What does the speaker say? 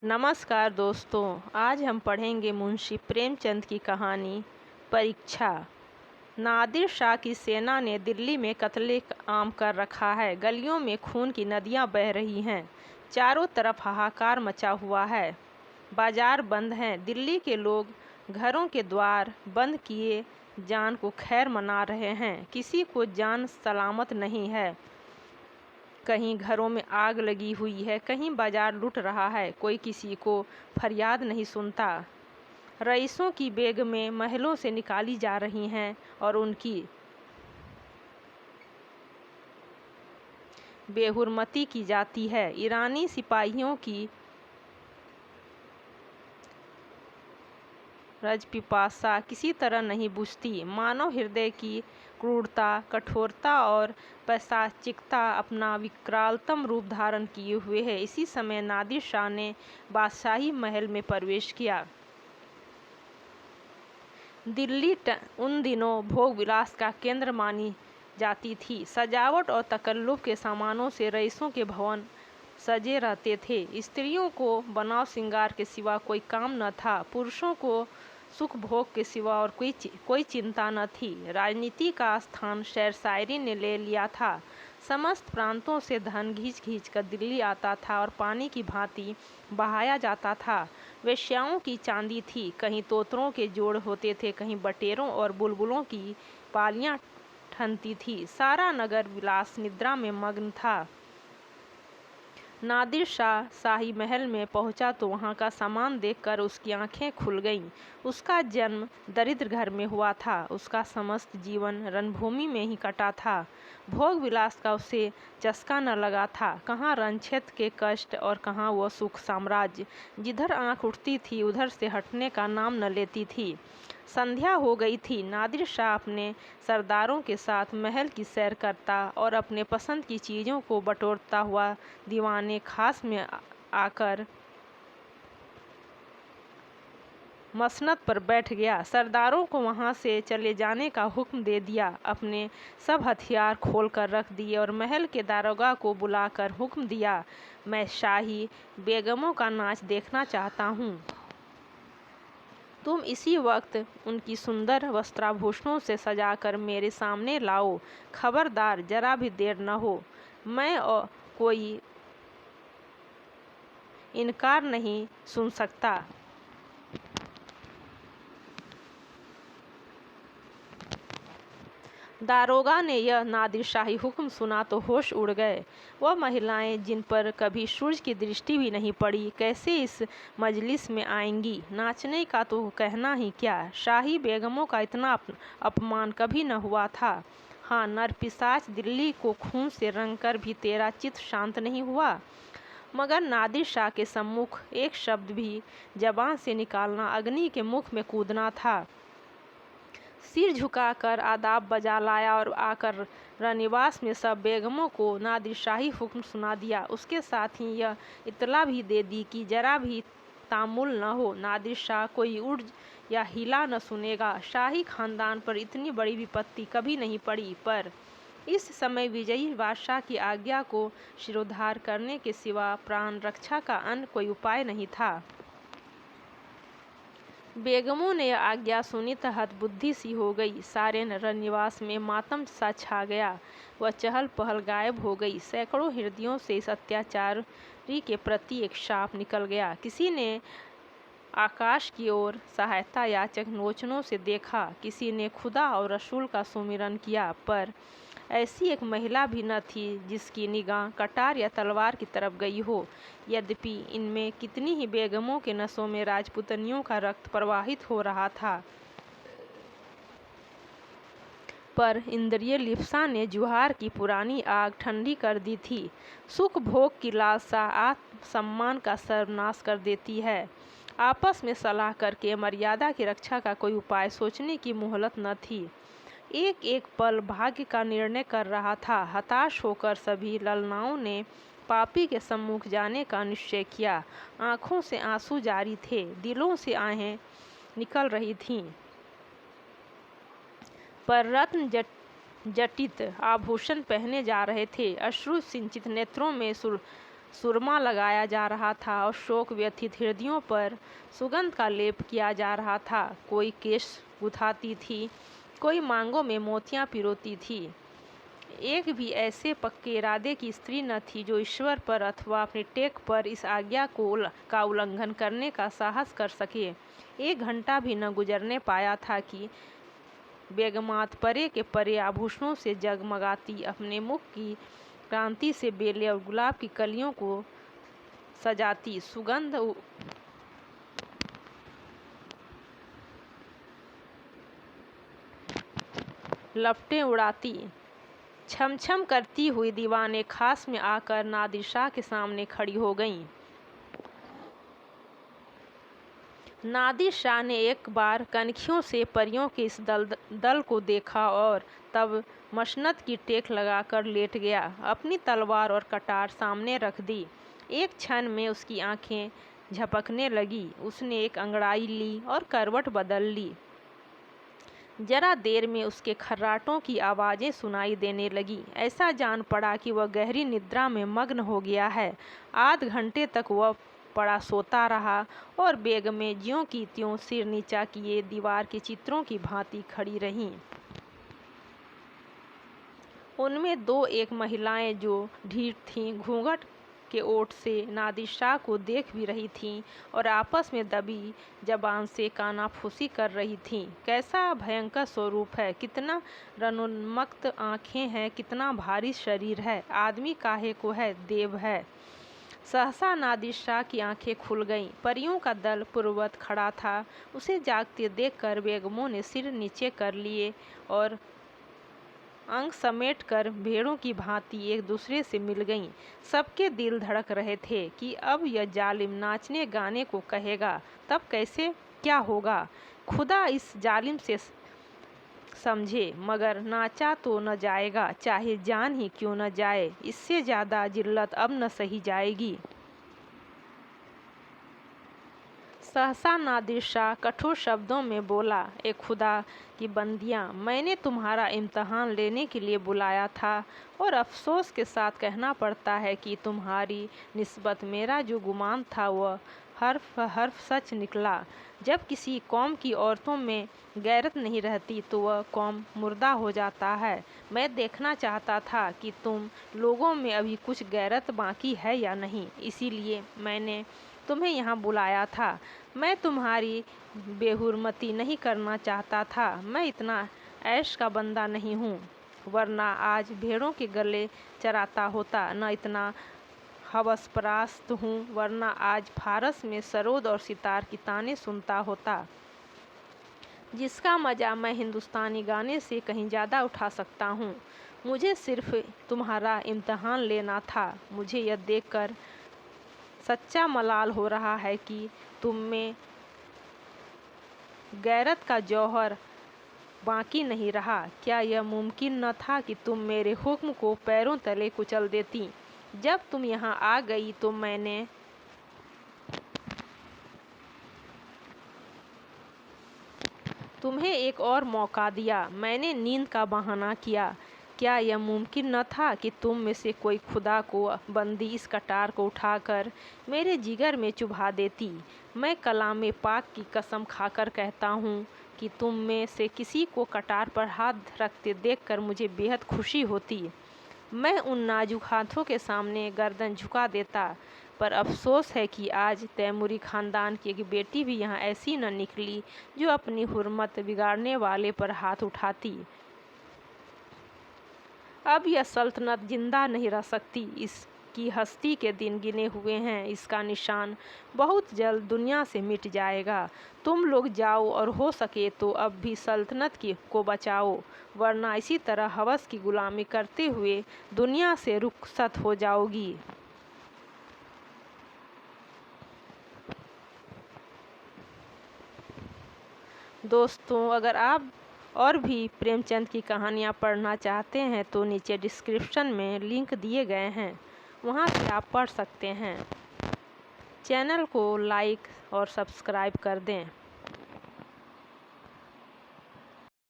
नमस्कार दोस्तों, आज हम पढ़ेंगे मुंशी प्रेमचंद की कहानी परीक्षा। नादिर शाह की सेना ने दिल्ली में कत्ले-आम कर रखा है। गलियों में खून की नदियां बह रही हैं। चारों तरफ हाहाकार मचा हुआ है। बाजार बंद हैं। दिल्ली के लोग घरों के द्वार बंद किए जान को खैर मना रहे हैं। किसी को जान सलामत नहीं है। कहीं घरों में आग लगी हुई है, कहीं बाजार लुट रहा है। कोई किसी को फरियाद नहीं सुनता। रईसों की बेगमें महलों से निकाली जा रही हैं और उनकी बेहुरमती की जाती है। ईरानी सिपाहियों की रजपिपासा किसी तरह नहीं बुझती। मानव हृदय की क्रूरता, कठोरता और पैशाचिकता अपना विकरालतम रूप धारण किए हुए है। इसी समय नादिर शाह ने बादशाही महल में प्रवेश किया। दिल्ली उन दिनों भोग विलास का केंद्र मानी जाती थी। सजावट और तकल्लुफ के सामानों से रईसों के भवन सजे रहते थे। स्त्रियों को बनाव श्रृंगार के सिवा कोई काम न था। पुरुषों को सुख भोग के सिवा और कोई चिंता न थी। राजनीति का स्थान शेर शायरी ने ले लिया था। समस्त प्रांतों से धन घींच घींच कर दिल्ली आता था और पानी की भांति बहाया जाता था। वेश्याओं की चांदी थी। कहीं तोतरों के जोड़ होते थे, कहीं बटेरों और बुलबुलों की पालियां ठनती थी। सारा नगर विलास निद्रा में मग्न था। नादिर शाह शाही महल में पहुंचा तो वहां का सामान देखकर उसकी आंखें खुल गईं। उसका जन्म दरिद्र घर में हुआ था। उसका समस्त जीवन रणभूमि में ही कटा था। भोग विलास का उसे चस्का न लगा था। कहाँ रणक्षेत्र के कष्ट और कहाँ वह सुख साम्राज्य। जिधर आंख उठती थी उधर से हटने का नाम न लेती थी। संध्या हो गई थी। नादिर शाह अपने सरदारों के साथ महल की सैर करता और अपने पसंद की चीज़ों को बटोरता हुआ दीवाने खास में आकर मसनद पर बैठ गया। सरदारों को वहां से चले जाने का हुक्म दे दिया। अपने सब हथियार खोल कर रख दिए और महल के दारोगा को बुलाकर हुक्म दिया, मैं शाही बेगमों का नाच देखना चाहता हूँ। तुम इसी वक्त उनकी सुंदर वस्त्राभूषणों से सजाकर मेरे सामने लाओ। खबरदार, जरा भी देर न हो। मैं कोई इनकार नहीं सुन सकता। दारोगा ने यह नादिर शाही हुक्म सुना तो होश उड़ गए। वह महिलाएं जिन पर कभी सूरज की दृष्टि भी नहीं पड़ी, कैसे इस मजलिस में आएंगी। नाचने का तो कहना ही क्या, शाही बेगमों का इतना अपमान कभी न हुआ था। हाँ, नरपिशाच दिल्ली को खून से रंग कर भी तेरा चित्त शांत नहीं हुआ। मगर नादिर शाह के सम्मुख एक शब्द भी जबान से निकालना अग्नि के मुख में कूदना था। सिर झुकाकर आदाब बजा लाया और आकर रनिवास में सब बेगमों को नादिर शाही हुक्म सुना दिया। उसके साथ ही यह इतला भी दे दी कि जरा भी तामुल न हो। नादिर शाह कोई उड़ या हिला न सुनेगा। शाही खानदान पर इतनी बड़ी विपत्ति कभी नहीं पड़ी। पर इस समय विजयी बादशाह की आज्ञा को शिरोधार्य करने के सिवा प्राण रक्षा का अन्य कोई उपाय नहीं था। बेगमों ने यह आज्ञा सुनी तो हतबुद्धि सी हो गई। सारे रनिवास में मातम सा छा गया। वह चहल पहल गायब हो गई। सैकड़ों हृदयों से इस अत्याचारी के प्रति एक शाप निकल गया। किसी ने आकाश की ओर सहायता याचक नोचनों से देखा, किसी ने खुदा और रसूल का सुमिरन किया, पर ऐसी एक महिला भी न थी जिसकी निगाह कटार या तलवार की तरफ गई हो। यद्यपि इनमें कितनी ही बेगमों के नसों में राजपुतनियों का रक्त प्रवाहित हो रहा था, पर इंद्रिय लिप्सा ने जुहार की पुरानी आग ठंडी कर दी थी। सुख भोग की लालसा आत्म सम्मान का सर्वनाश कर देती है। आपस में सलाह करके मर्यादा की रक्षा का कोई उपाय सोचने की मोहलत न थी। एक एक पल भाग्य का निर्णय कर रहा था। हताश होकर सभी ललनाओं ने पापी के सम्मुख जाने का निश्चय किया। आंखों से आंसू जारी थे, दिलों से आहें निकल रही थीं। पर रत्न जटित आभूषण पहने जा रहे थे। अश्रु सिंचित नेत्रों में सुरमा लगाया जा रहा था और शोक व्यथित हृदयों पर सुगंध का लेप किया जा रहा था। कोई केश गुथाती थी, कोई मांगों में मोतियां पिरोती थी। एक भी ऐसे पक्के इरादे की स्त्री न थी जो ईश्वर पर अथवा अपने टेक पर इस आज्ञा का उल्लंघन करने का साहस कर सके। 1 घंटा भी न गुजरने पाया था कि बेगमात परे के परे आभूषणों से जगमगाती अपने मुख की क्रांति से बेले और गुलाब की कलियों को सजाती सुगंध लपटें उड़ाती छमछम करती हुई दीवाने खास में आकर नादिर शाह के सामने खड़ी हो गईं। नादिर शाह ने एक बार कनखियों से परियों के इस दल को देखा और तब मशनत की टेक लगाकर लेट गया। अपनी तलवार और कटार सामने रख दी। एक क्षण में उसकी आंखें झपकने लगी। उसने एक अंगड़ाई ली और करवट बदल ली। जरा देर में उसके खर्राटों की आवाज़ें सुनाई देने लगी। ऐसा जान पड़ा कि वह गहरी निद्रा में मग्न हो गया है। आध घंटे तक वह पड़ा सोता रहा और बेगमें ज्यों की त्यों सिर नीचा किए दीवार के चित्रों की भांति खड़ी रहीं। उनमें 2 एक महिलाएं जो ढीठ थीं, घूंघट के ओट से नादिर शाह को देख भी रही थीं और आपस में दबी जबान से कानाफूसी कर रही थीं। कैसा भयंकर स्वरूप है, कितना रनोन्मक्त आंखें हैं, कितना भारी शरीर है। आदमी काहे को है, देव है। सहसा नादिर शाह की आंखें खुल गईं। परियों का दल पूर्ववत खड़ा था। उसे जागते देखकर बेगमों ने सिर नीचे कर लिए और अंग समेट कर भेड़ों की भांति एक दूसरे से मिल गईं। सबके दिल धड़क रहे थे कि अब यह जालिम नाचने गाने को कहेगा, तब कैसे क्या होगा। खुदा इस जालिम से समझे, मगर नाचा तो न जाएगा, चाहे जान ही क्यों न जाए। इससे ज़्यादा जिल्लत अब न सही जाएगी। सहसा नादिर शाह कठोर शब्दों में बोला, ए खुदा की बंदियाँ, मैंने तुम्हारा इम्तहान लेने के लिए बुलाया था और अफसोस के साथ कहना पड़ता है कि तुम्हारी निस्बत मेरा जो गुमान था वह हर्फ हर्फ सच निकला। जब किसी कौम की औरतों में गैरत नहीं रहती तो वह कौम मुर्दा हो जाता है। मैं देखना चाहता था कि तुम लोगों में अभी कुछ गैरत बाकी है या नहीं, इसीलिए मैंने तुम्हें यहाँ बुलाया था। मैं तुम्हारी बेहुरमती नहीं करना चाहता था। मैं इतना ऐश का बंदा नहीं हूँ, वरना आज भेड़ों के गले चराता होता। न इतना हवसपरस्त हूँ, वरना आज फारस में सरोद और सितार की ताने सुनता होता, जिसका मज़ा मैं हिंदुस्तानी गाने से कहीं ज़्यादा उठा सकता हूँ। मुझे सिर्फ तुम्हारा इम्तहान लेना था। मुझे यह देखकर सच्चा मलाल हो रहा है कि तुम में गैरत का जौहर बाकी नहीं रहा। क्या यह मुमकिन न था कि तुम मेरे हुक्म को पैरों तले कुचल देती। जब तुम यहाँ आ गई तो मैंने तुम्हें एक और मौका दिया। मैंने नींद का बहाना किया। क्या यह मुमकिन न था कि तुम में से कोई खुदा को बंदी इस कटार को उठाकर मेरे जिगर में चुभा देती। मैं कलामे पाक की कसम खाकर कहता हूँ कि तुम में से किसी को कटार पर हाथ रखते देखकर मुझे बेहद खुशी होती। मैं उन नाजुक हाथों के सामने गर्दन झुका देता। पर अफसोस है कि आज तैमूरी ख़ानदान की एक बेटी भी यहाँ ऐसी न निकली जो अपनी हुर्मत बिगाड़ने वाले पर हाथ उठाती। अब यह सल्तनत जिंदा नहीं रह सकती। इसकी हस्ती के दिन गिने हुए हैं। इसका निशान बहुत जल्द दुनिया से मिट जाएगा। तुम लोग जाओ और हो सके तो अब भी सल्तनत को बचाओ, वरना इसी तरह हवस की गुलामी करते हुए दुनिया से रुखसत हो जाओगी। दोस्तों, अगर आप और भी प्रेमचंद की कहानियाँ पढ़ना चाहते हैं तो नीचे डिस्क्रिप्शन में लिंक दिए गए हैं, वहाँ से आप पढ़ सकते हैं। चैनल को लाइक और सब्सक्राइब कर दें।